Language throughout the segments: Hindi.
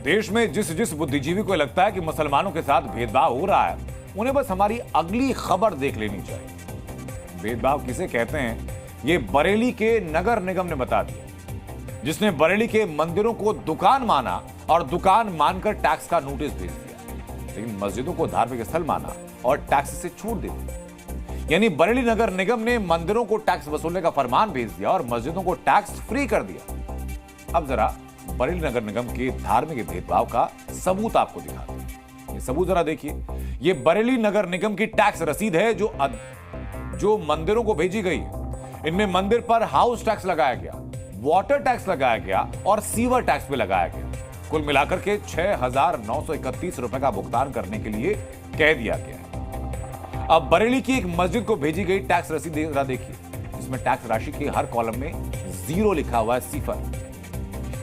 देश में जिस बुद्धिजीवी को लगता है कि मुसलमानों के साथ भेदभाव हो रहा है, उन्हें बस हमारी अगली खबर देख लेनी चाहिए। भेदभाव किसे कहते हैं, ये बरेली के नगर निगम ने बता दिया, जिसने बरेली के मंदिरों को दुकान माना और दुकान मानकर टैक्स का नोटिस भेज दिया, लेकिन मस्जिदों को धार्मिक स्थल माना और टैक्स से छूट दे दी। यानी बरेली नगर निगम ने मंदिरों को टैक्स वसूलने का फरमान भेज दिया और मस्जिदों को टैक्स फ्री कर दिया। अब जरा बरेली नगर निगम के धार्मिक भेदभाव का सबूत आपको दिखाते हैं। ये सबूत जरा देखिए। ये बरेली नगर निगम की टैक्स रसीद है जो मंदिरों को भेजी गई है। इनमें मंदिर पर हाउस टैक्स लगाया गया, वाटर टैक्स लगाया गया और सीवर टैक्स भी लगाया गया। कुल मिलाकर के 6,931 रुपए का भुगतान करने के लिए कह दिया गया है। अब बरेली की एक मस्जिद को भेजी गई टैक्स रसीद जरा देखिए। इसमें टैक्स राशि के हर कॉलम में 0 लिखा हुआ है, सिफर।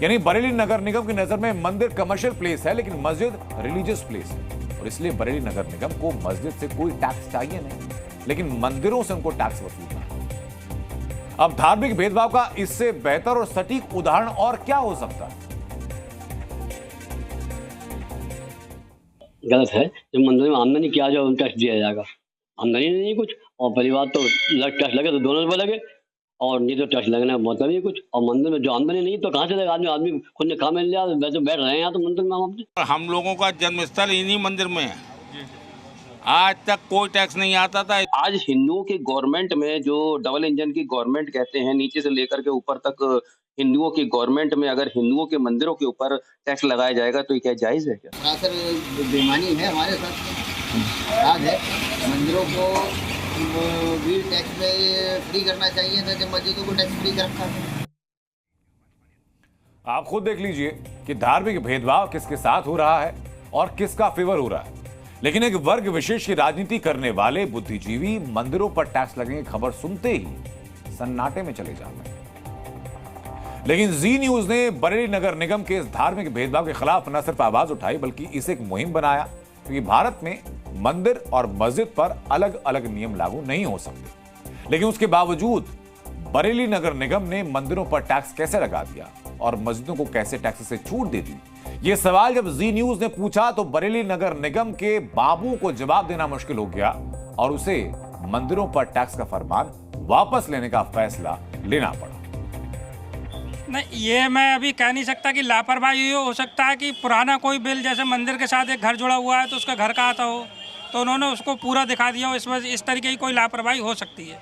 यानी बरेली नगर निगम की नजर में मंदिर कमर्शियल प्लेस है, लेकिन मस्जिद रिलीजियस प्लेस है, और इसलिए बरेली नगर निगम को मस्जिद से कोई टैक्स चाहिए नहीं, लेकिन मंदिरों से उनको टैक्स वसूलना है। अब धार्मिक भेदभाव का इससे बेहतर और सटीक उदाहरण और क्या हो सकता है? गलत है। जब मंदिर में आमदनी किया जाए उनको टैक्स दिया जाएगा। आमदनी नहीं कुछ, और परिवार तो टैक्स लगे तो दोनों पर लगे, और नहीं तो टैक्स लगना मतलब ही कुछ। और मंदिर में जो आमदनी नहीं तो कहाँ से लगा? आदमी खुद ने काम मिल लिया, वैसे बैठ रहे हैं यहाँ तो मंदिर में। हम लोगों का जन्म स्थल इन्हीं मंदिर में है। आज तक कोई टैक्स नहीं आता था। आज हिंदुओं की गवर्नमेंट में, जो डबल इंजन की गवर्नमेंट कहते हैं, नीचे से लेकर के ऊपर तक हिंदुओं की गवर्नमेंट में अगर हिंदुओं के मंदिरों के ऊपर टैक्स लगाया जाएगा तो ये क्या जायज है क्या? सरासर बेईमानी है हमारे साथ। याद है मंदिरों को भी टैक्स में फ्री करना चाहिए था, जब मस्जिदों को टैक्स फ्री कर रखा है। आप खुद देख लीजिए कि धार्मिक भेदभाव किसके साथ हो रहा है और किसका फेवर हो रहा है। लेकिन एक वर्ग विशेष की राजनीति करने वाले बुद्धिजीवी मंदिरों पर टैक्स लगने की खबर सुनते ही सन्नाटे में चले जाते हैं। लेकिन जी न्यूज ने बरेली नगर निगम के इस धार्मिक भेदभाव के खिलाफ न सिर्फ आवाज उठाई, बल्कि इसे एक मुहिम बनाया, क्योंकि भारत में मंदिर और मस्जिद पर अलग अलग नियम लागू नहीं हो सकते। लेकिन उसके बावजूद बरेली नगर निगम ने मंदिरों पर टैक्स कैसे लगा दिया और मस्जिदों को कैसे टैक्स से छूट दे दी? यह सवाल जब जी न्यूज ने पूछा तो बरेली नगर निगम के बाबू को जवाब देना मुश्किल हो गया और उसे मंदिरों पर टैक्स का फरमान वापस लेने का फैसला लेना पड़ा। नहीं, ये मैं अभी कह नहीं सकता कि लापरवाही ये हो सकता है कि पुराना कोई बिल, जैसे मंदिर के साथ एक घर जुड़ा हुआ है तो उसका घर का आता हो, तो उन्होंने उसको पूरा दिखा दिया हो। इसमें इस तरीके की कोई लापरवाही हो सकती है।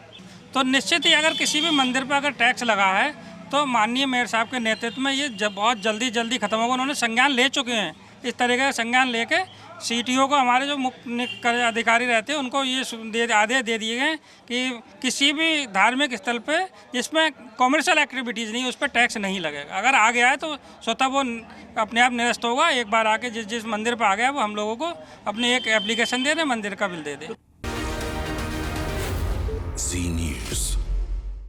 तो निश्चित ही अगर किसी भी मंदिर पर अगर टैक्स लगा है तो माननीय मेयर साहब के नेतृत्व में ये बहुत जल्दी खत्म होगा। उन्होंने संज्ञान ले चुके हैं। इस तरीके का संज्ञान लेके सीटीओ को, हमारे जो मुख्य अधिकारी रहते हैं, उनको ये आदेश दे दिए गए कि किसी भी धार्मिक स्थल पे जिसमें कॉमर्शियल एक्टिविटीज़ नहीं, उस पर टैक्स नहीं लगेगा। अगर आ गया है तो स्वतः वो अपने आप निरस्त होगा। एक बार आके जिस मंदिर पर आ गया वो हम लोगों को अपनी एक एप्लीकेशन दे दें, मंदिर का बिल दे दें।